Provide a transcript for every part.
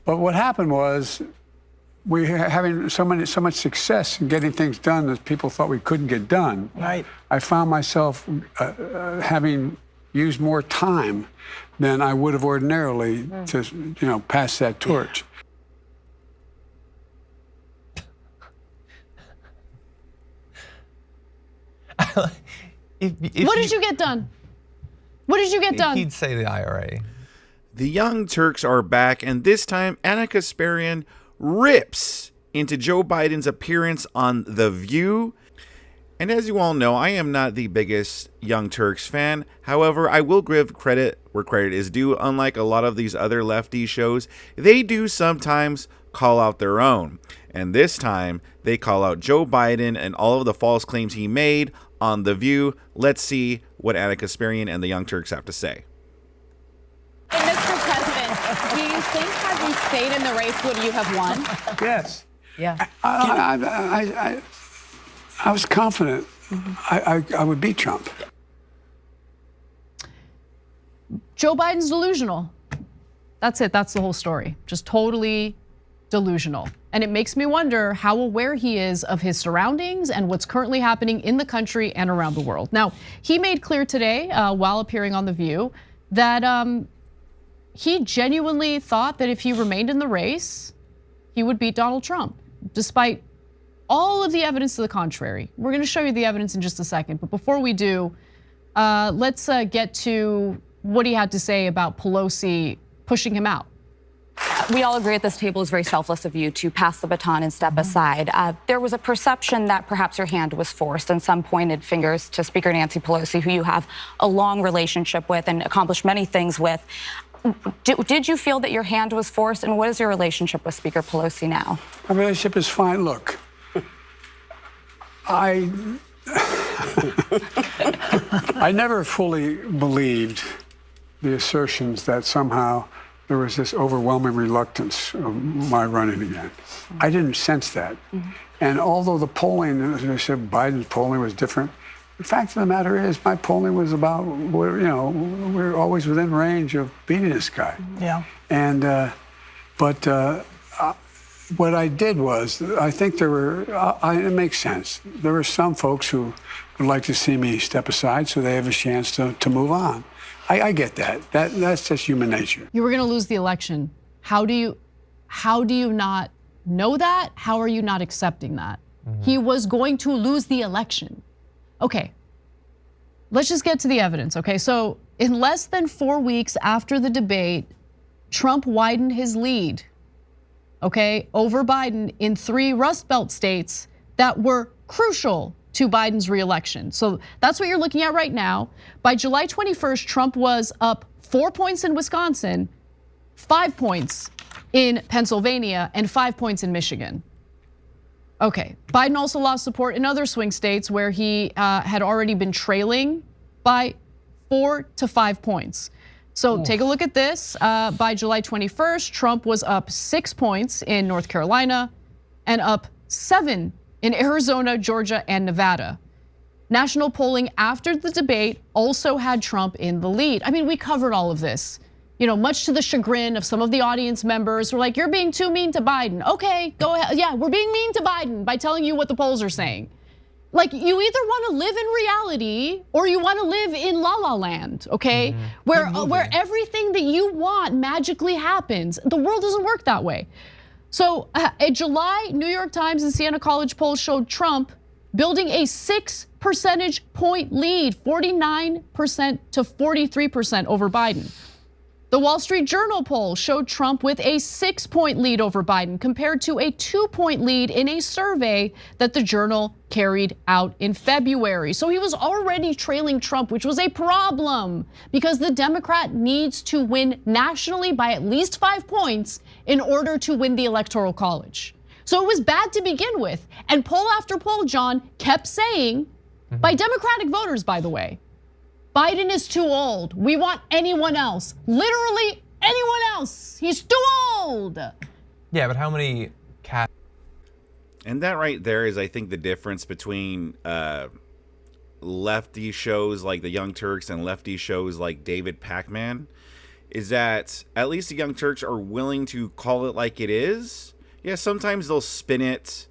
But what happened was we were having so much success in getting things done that people thought we couldn't get done. Right. I found myself having used more time than I would have ordinarily to, pass that torch. What did you get done? What did you get done? He'd say the IRA. The Young Turks are back, and this time Ana Kasperian rips into Joe Biden's appearance on The View. And as you all know, I am not the biggest Young Turks fan. However, I will give credit where credit is due. Unlike a lot of these other lefty shows, they do sometimes call out their own. And this time, they call out Joe Biden and all of the false claims he made on The View. Let's see what Ana Kasperian and the Young Turks have to say. Hey, Mr. President, do you think had you stayed in the race, would you have won? Yes. Yeah. I was confident I would beat Trump. Joe Biden's delusional. That's it. That's the whole story. Just totally delusional. And it makes me wonder how aware he is of his surroundings and what's currently happening in the country and around the world. Now, he made clear today while appearing on The View that he genuinely thought that if he remained in the race, he would beat Donald Trump, despite all of the evidence to the contrary. We're going to show you the evidence in just a second. But before we do, let's get to what he had to say about Pelosi pushing him out. We all agree at this table it's very selfless of you to pass the baton and step aside. There was a perception that perhaps your hand was forced, and some pointed fingers to Speaker Nancy Pelosi, who you have a long relationship with and accomplished many things with. Did you feel that your hand was forced, and what is your relationship with Speaker Pelosi now? My relationship is fine. Look, I never fully believed the assertions that somehow there was this overwhelming reluctance of my running again. I didn't sense that. And although the polling, as I said, Biden's polling was different, the fact of the matter is my polling was about, we're always within range of beating this guy. Yeah. And, what I did was, I think there were, it makes sense. There were some folks who would like to see me step aside so they have a chance to move on. I get that. That's just human nature. You were going to lose the election. How do you not know that? How are you not accepting that? He was going to lose the election. Okay, let's just get to the evidence, okay? So in less than 4 weeks after the debate, Trump widened his lead, okay, over Biden in 3 Rust Belt states that were crucial to Biden's reelection. So that's what you're looking at right now. By July 21st, Trump was up 4 points in Wisconsin, 5 points in Pennsylvania, and 5 points in Michigan. Okay, Biden also lost support in other swing states where he had already been trailing by 4 to 5 points. So take a look at this. By July 21st, Trump was up 6 points in North Carolina and up 7 in Arizona, Georgia, and Nevada. National polling after the debate also had Trump in the lead. I mean, we covered all of this, much to the chagrin of some of the audience members who are like, you're being too mean to Biden. Okay, go ahead. Yeah, we're being mean to Biden by telling you what the polls are saying. Like, you either want to live in reality or you want to live in La La Land, okay? Where everything that you want magically happens. The world doesn't work that way. So a July New York Times and Siena College poll showed Trump building a 6 percentage point lead, 49% to 43% over Biden. The Wall Street Journal poll showed Trump with a 6-point lead over Biden compared to a 2-point lead in a survey that the Journal carried out in February. So he was already trailing Trump, which was a problem because the Democrat needs to win nationally by at least 5 points in order to win the Electoral College. So it was bad to begin with. And poll after poll, John, kept saying, by Democratic voters, by the way, Biden is too old. We want anyone else. Literally anyone else. He's too old. Yeah, but how many cats? And that right there is, I think, the difference between lefty shows like the Young Turks and lefty shows like David Pacman is that at least the Young Turks are willing to call it like it is. Yeah, sometimes they'll spin it,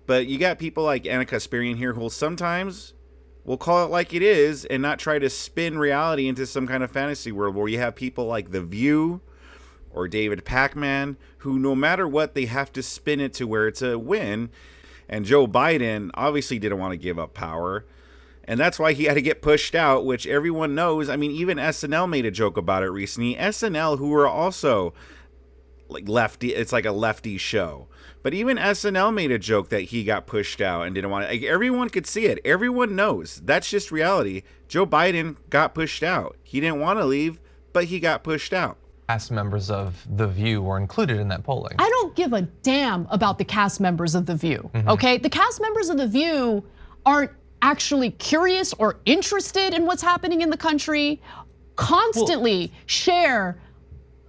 but you got people like Ana Kasperian here who will sometimes will call it like it is and not try to spin reality into some kind of fantasy world, where you have people like The View or David Pacman who, no matter what, they have to spin it to where it's a win. And Joe Biden obviously didn't want to give up power, and that's why he had to get pushed out, which everyone knows. I mean, even SNL made a joke about it recently. SNL, who are also like lefty, it's like a lefty show. But even SNL made a joke that he got pushed out and didn't want to. Like, everyone could see it. Everyone knows. That's just reality. Joe Biden got pushed out. He didn't want to leave, but he got pushed out. Cast members of The View were included in that polling. I don't give a damn about the cast members of The View, okay? The cast members of The View aren't actually curious or interested in what's happening in the country, constantly share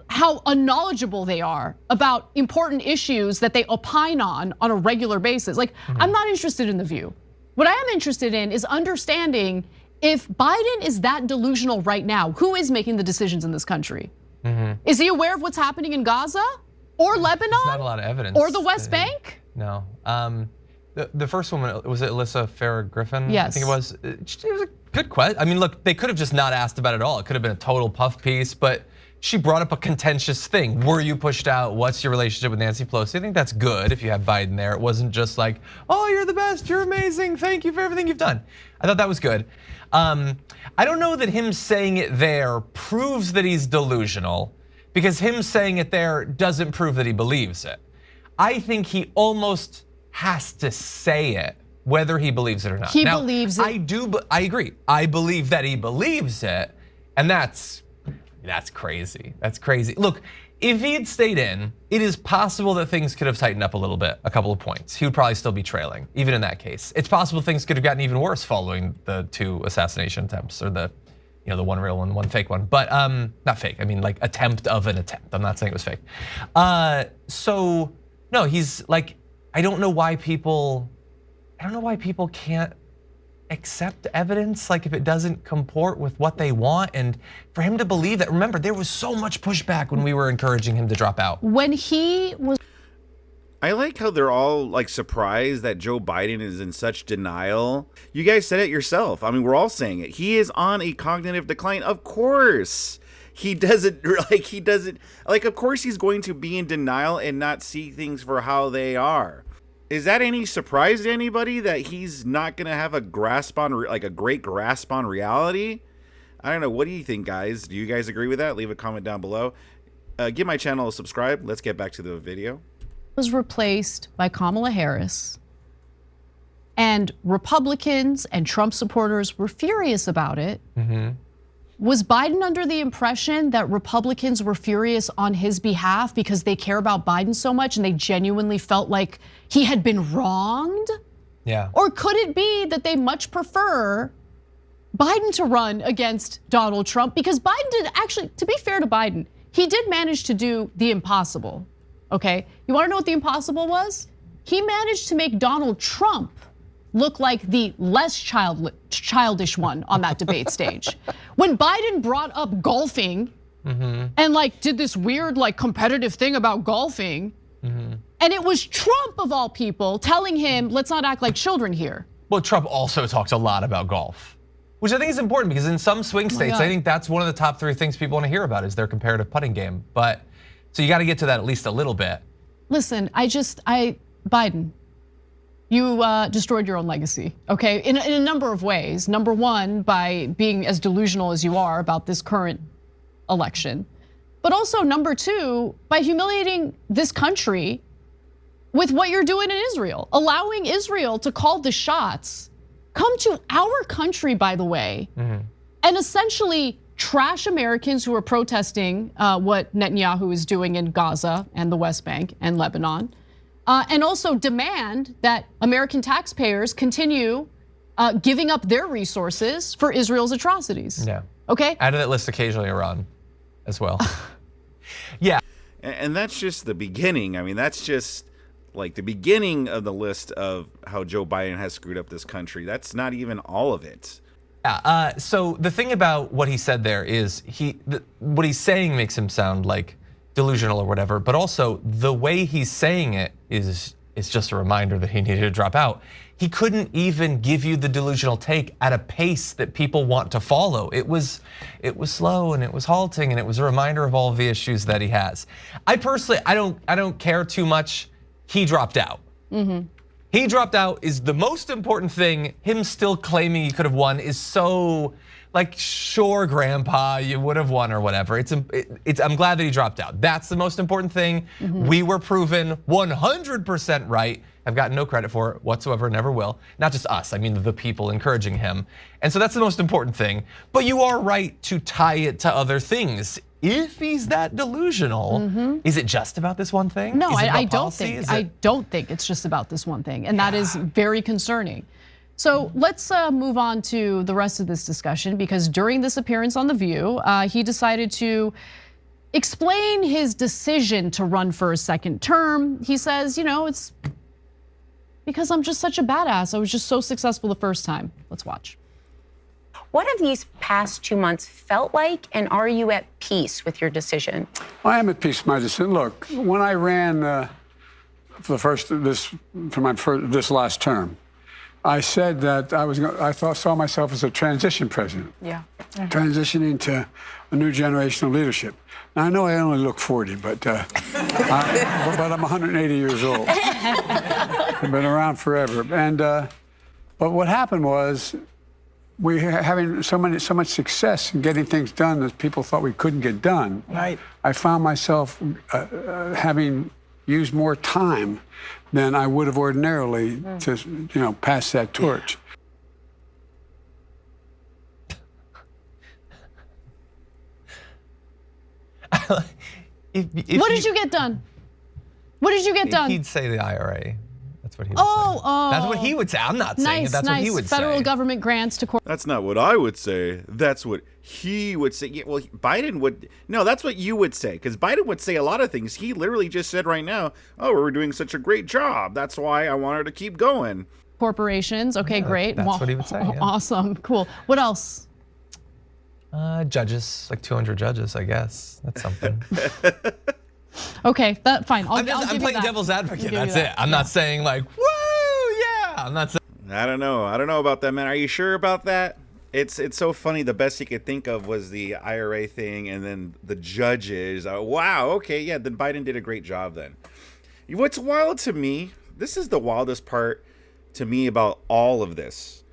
how unknowledgeable they are about important issues that they opine on a regular basis. Like, I'm not interested in The View. What I am interested in is understanding if Biden is that delusional right now, who is making the decisions in this country? Is he aware of what's happening in Gaza or Lebanon? There's not a lot of evidence. Or the West Bank? No. The first woman, was it Alyssa Farah Griffin? Yes. I think it was. It was a good question. I mean, look, they could have just not asked about it at all. It could have been a total puff piece, but she brought up a contentious thing. Were you pushed out? What's your relationship with Nancy Pelosi? I think that's good if you have Biden there. It wasn't just like, oh, you're the best, you're amazing, thank you for everything you've done. I thought that was good. I don't know that him saying it there proves that he's delusional, because him saying it there doesn't prove that he believes it. I think he almost has to say it, whether he believes it or not. He believes it. I agree. I believe that he believes it, and that's crazy. That's crazy. Look, if he had stayed in, it is possible that things could have tightened up a little bit, a couple of points. He would probably still be trailing, even in that case. It's possible things could have gotten even worse following the 2 assassination attempts, or the one real one, one fake one. But not fake, I mean like attempt of an attempt. I'm not saying it was fake. So no, he's like, I don't know why people can't accept evidence, like if it doesn't comport with what they want, and for him to believe that. Remember, there was so much pushback when we were encouraging him to drop out. When he was I like how they're all like surprised that Joe Biden is in such denial. You guys said it yourself. I mean, we're all saying it. He is on a cognitive decline. Of course. He doesn't, of course he's going to be in denial and not see things for how they are. Is that any surprise to anybody that he's not going to have a grasp on, like a great grasp on reality? I don't know. What do you think, guys? Do you guys agree with that? Leave a comment down below. Give my channel a subscribe. Let's get back to the video. Was replaced by Kamala Harris, and Republicans and Trump supporters were furious about it. Was Biden under the impression that Republicans were furious on his behalf because they care about Biden so much and they genuinely felt like he had been wronged? Yeah. Or could it be that they much prefer Biden to run against Donald Trump? Because Biden did actually, to be fair to Biden, he did manage to do the impossible. Okay, you wanna know what the impossible was? He managed to make Donald Trump look like the less childish one on that debate stage. When Biden brought up golfing and like did this weird like competitive thing about golfing, and it was Trump of all people telling him, let's not act like children here. Well, Trump also talks a lot about golf, which I think is important, because in some swing states, I think that's one of the top 3 things people wanna hear about is their comparative putting game. But so you got to get to that at least a little bit. Listen, Biden, you destroyed your own legacy, okay? In a number of ways. Number one, by being as delusional as you are about this current election. But also number 2, by humiliating this country with what you're doing in Israel. Allowing Israel to call the shots, come to our country, by the way, and essentially trash Americans who are protesting what Netanyahu is doing in Gaza and the West Bank and Lebanon, and also demand that American taxpayers continue giving up their resources for Israel's atrocities. Yeah. Okay? Add to that list occasionally Iran as well. Yeah. And that's just the beginning. I mean, that's just like the beginning of the list of how Joe Biden has screwed up this country. That's not even all of it. So the thing about what he said there is what he's saying makes him sound like delusional or whatever, but also the way he's saying it is just a reminder that he needed to drop out. He couldn't even give you the delusional take at a pace that people want to follow. It was slow and it was halting and it was a reminder of all of the issues that he has. I personally, I don't care too much. He dropped out. He dropped out is the most important thing. Him still claiming he could have won is so like, sure, Grandpa, you would have won or whatever. I'm glad that he dropped out. That's the most important thing. We were proven 100% right. I've gotten no credit for it whatsoever, never will. Not just us, I mean the people encouraging him. And so that's the most important thing. But you are right to tie it to other things. If he's that delusional, is it just about this one thing? No, Is it about I don't policy? think. I don't think it's just about this one thing, and that is very concerning. So let's move on to the rest of this discussion, because during this appearance on The View, he decided to explain his decision to run for a second term. He says, it's because I'm just such a badass. I was just so successful the first time. Let's watch. What have these past 2 months felt like, and are you at peace with your decision? I am at peace with my decision. Look, when I ran this last term, I said that saw myself as a transition president. Yeah. Transitioning to a new generation of leadership. Now, I know I only look 40, but I'm 180 years old. I've been around forever. And but what happened was we were having so much success in getting things done that people thought we couldn't get done. Right. I found myself having used more time than I would have ordinarily to pass that torch. What did you get done? What did you get done? He'd say the IRA. That's what he would say. Oh. That's what he would say. I'm not saying it. That's what he would say. Federal government grants to That's not what I would say. That's what he would say. Yeah, well, Biden would. No, that's what you would say. Because Biden would say a lot of things. He literally just said right now, oh, we're doing such a great job. That's why I want her to keep going. corporations. Okay, great. That's what he would say. Yeah. Awesome, cool. What else? Judges, like 200 judges, I guess. That's something. Okay, fine. I'm give you playing that. devil's advocate. Give you That's that. it. I'm not saying like, woo, yeah. I'm not saying. I don't know about that, man. Are you sure about that? It's so funny. The best he could think of was the IRA thing, and then the judges. Wow. Okay. Yeah. Then Biden did a great job. Then, what's wild to me? This is the wildest part to me about all of this,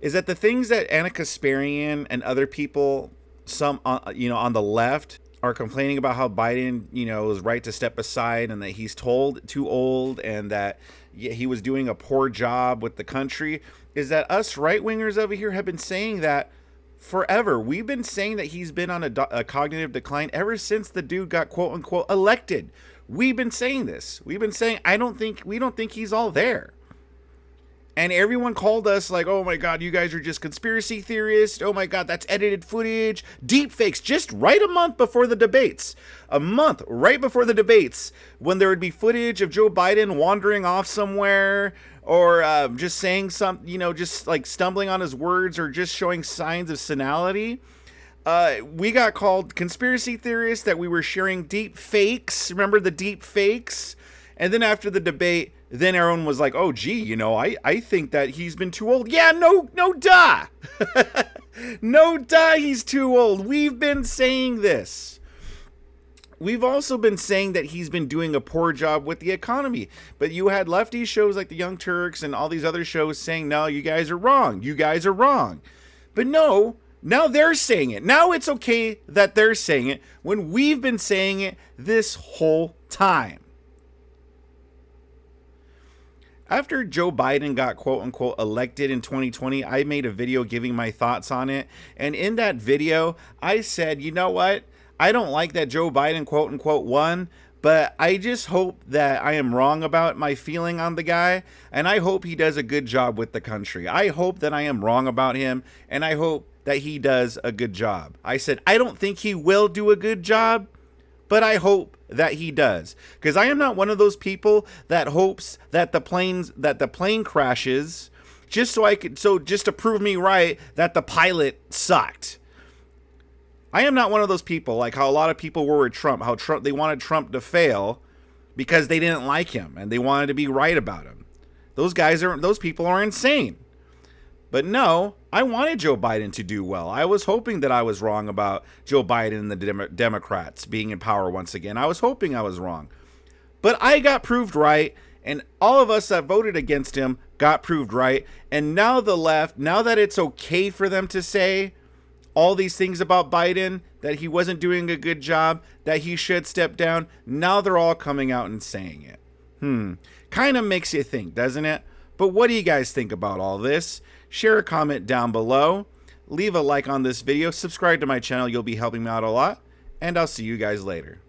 is that the things that Ana Kasperian and other people, some on the left, are complaining about how Biden, is right to step aside and that he's too old and that he was doing a poor job with the country, is that us right-wingers over here have been saying that forever. We've been saying that he's been on a cognitive decline ever since the dude got quote-unquote elected. We've been saying this. We've been saying we don't think he's all there. And everyone called us like, oh my God, you guys are just conspiracy theorists. Oh my God, that's edited footage. Deep fakes, just right a month before the debates. A month right before the debates, when there would be footage of Joe Biden wandering off somewhere, or just saying something, just like stumbling on his words, or just showing signs of senility. We got called conspiracy theorists, that we were sharing deep fakes. Remember the deep fakes? And then after the debate, then everyone was like, oh, gee, I think that he's been too old. Yeah, no, duh. No, duh, he's too old. We've been saying this. We've also been saying that he's been doing a poor job with the economy. But you had lefty shows like the Young Turks and all these other shows saying, no, you guys are wrong. You guys are wrong. But no, now they're saying it. Now it's okay that they're saying it when we've been saying it this whole time. After Joe Biden got quote-unquote elected in 2020, I made a video giving my thoughts on it. And in that video, I said, you know what? I don't like that Joe Biden quote-unquote won, but I just hope that I am wrong about my feeling on the guy. And I hope he does a good job with the country. I hope that I am wrong about him, and I hope that he does a good job. I said, I don't think he will do a good job, but I hope that he does, because I am not one of those people that hopes that the plane crashes just to prove me right that the pilot sucked. I am not one of those people like how a lot of people were with Trump, they wanted Trump to fail because they didn't like him and they wanted to be right about him. Those people are insane. But no, I wanted Joe Biden to do well. I was hoping that I was wrong about Joe Biden and the Democrats being in power once again. I was hoping I was wrong. But I got proved right, and all of us that voted against him got proved right. And now the left, now that it's okay for them to say all these things about Biden, that he wasn't doing a good job, that he should step down, now they're all coming out and saying it. Kind of makes you think, doesn't it? But what do you guys think about all this? Share a comment down below. Leave a like on this video. Subscribe to my channel. You'll be helping me out a lot. And I'll see you guys later.